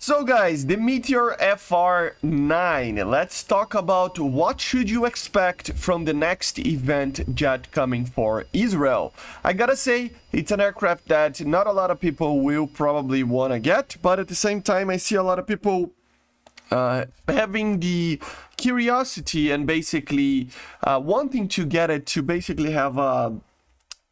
So guys, the Meteor FR9. Let's talk about what should you expect from the next event jet coming for Israel. I gotta say, it's an aircraft that not a lot of people will probably wanna get, but at the same time I see a lot of people having the curiosity and basically wanting to get it to basically have a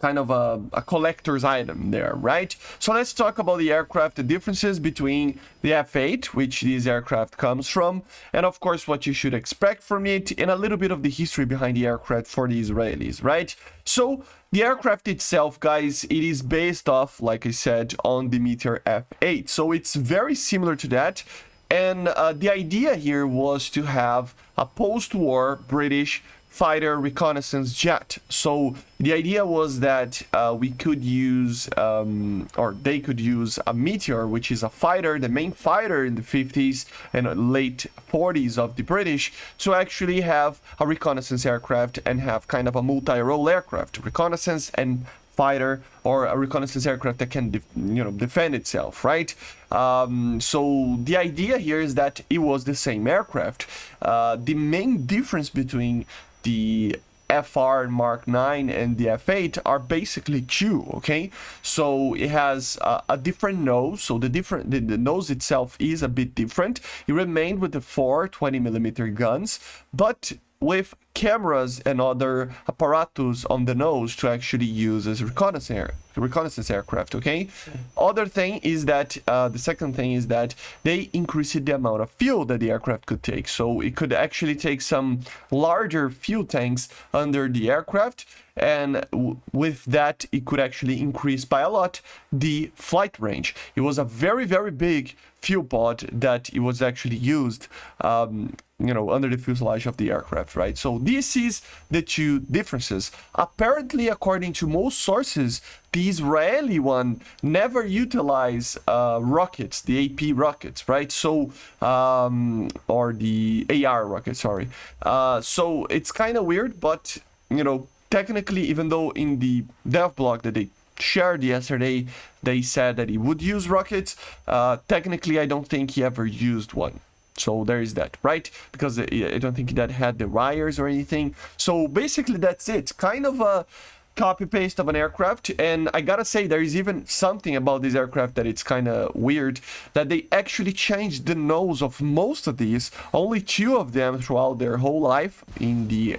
kind of a collector's item there, right? So let's talk about the aircraft, the differences between the F8, which this aircraft comes from, and of course what you should expect from it, and a little bit of the history behind the aircraft for the Israelis, right? So the aircraft itself, guys, it is based off, like I said, on the Meteor F8. So it's very similar to that. And the idea here was to have a post-war British fighter reconnaissance jet. So the idea was that we could use, or they could use a Meteor, which is a fighter, the main fighter in the 50s and late 40s of the British, to actually have a reconnaissance aircraft and have kind of a multi-role aircraft, reconnaissance and fighter, or a reconnaissance aircraft that can defend itself, right? So the idea here is that it was the same aircraft. The main difference between the FR.9 and the F8 are basically two, okay? So it has a different nose, so the nose itself is a bit different. It remained with the four 20mm guns, but with cameras and other apparatus on the nose to actually use as reconnaissance aircraft, okay? Other thing is that, the second thing is that they increased the amount of fuel that the aircraft could take. So it could actually take some larger fuel tanks under the aircraft, and with that it could actually increase by a lot the flight range. It was a very, very big fuel pod that it was actually used under the fuselage of the aircraft, right? So this is the two differences. Apparently, according to most sources, the Israeli one never utilized rockets, the AP rockets, right? So, or the AR rockets, sorry. So it's kind of weird, but, technically, even though in the dev blog that they shared yesterday, they said that he would use rockets, technically, I don't think he ever used one. So there is that, right? Because I don't think that had the wires or anything. So basically that's it. Kind of a copy-paste of an aircraft. And I gotta say, there is even something about this aircraft that it's kind of weird, that they actually changed the nose of most of these. Only two of them throughout their whole life in the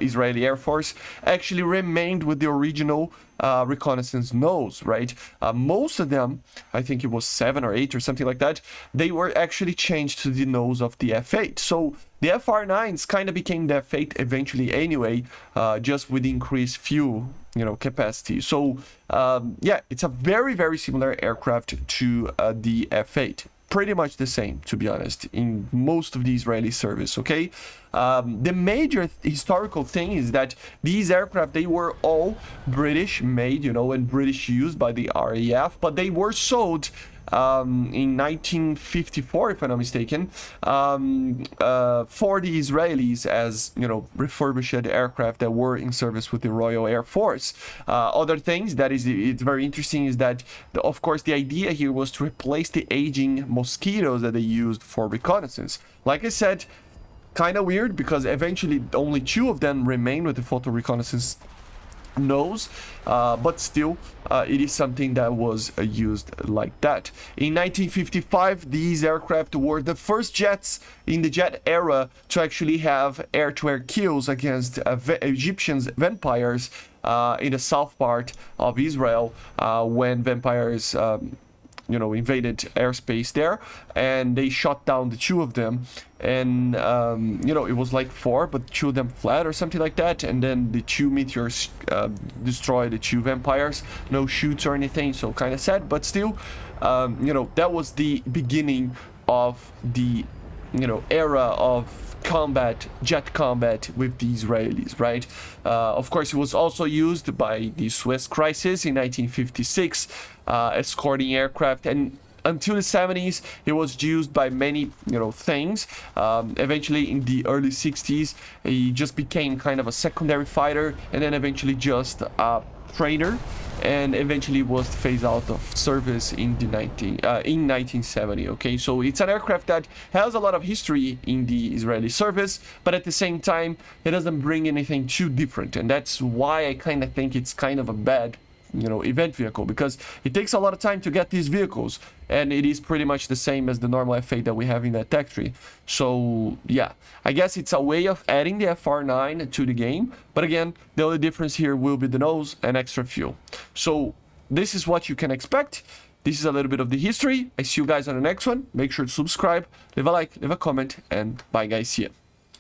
Israeli Air Force actually remained with the original reconnaissance nose, right? Most of them, I think it was 7 or 8 or something like that, they were actually changed to the nose of the F8. So the FR9s kind of became the F8 eventually anyway, just with increased fuel, capacity. So yeah, it's a very, very similar aircraft to the F8. Pretty much the same, to be honest, in most of the Israeli service, okay? The major historical thing is that these aircraft, they were all British made, and British used by the IAF, but they were sold in 1954, if I'm not mistaken, for the Israelis as, refurbished aircraft that were in service with the Royal Air Force. Other things that it's very interesting is that, of course, the idea here was to replace the aging mosquitoes that they used for reconnaissance. Like I said, kind of weird because eventually only two of them remain with the photo reconnaissance nose, but still it is something that was used like that. In 1955, these aircraft were the first jets in the jet era to actually have air-to-air kills against Egyptian vampires in the south part of Israel, when vampires invaded airspace there, and they shot down the two of them, and it was like 4, but 2 of them fled or something like that, and then the 2 meteors destroyed the 2 vampires. No shoots or anything, so kind of sad, but still, that was the beginning of the era of jet combat with the Israelis, right? Of course, it was also used by the Suez Crisis in 1956, escorting aircraft, and until the 70s, it was used by many, things. Eventually, in the early 60s, he just became kind of a secondary fighter, and then eventually just a trainer, and eventually was phased out of service in the 1970. Okay, so it's an aircraft that has a lot of history in the Israeli service, but at the same time, it doesn't bring anything too different, and that's why I kind of think it's kind of a bad event vehicle, because it takes a lot of time to get these vehicles, and it is pretty much the same as the normal F8 that we have in that tech tree. So yeah, I guess it's a way of adding the FR9 to the game, but again, the only difference here will be the nose and extra fuel. So this is what you can expect. This is a little bit of the history. I see you guys on the next one. Make sure to subscribe, leave a like, leave a comment, and bye guys, see ya.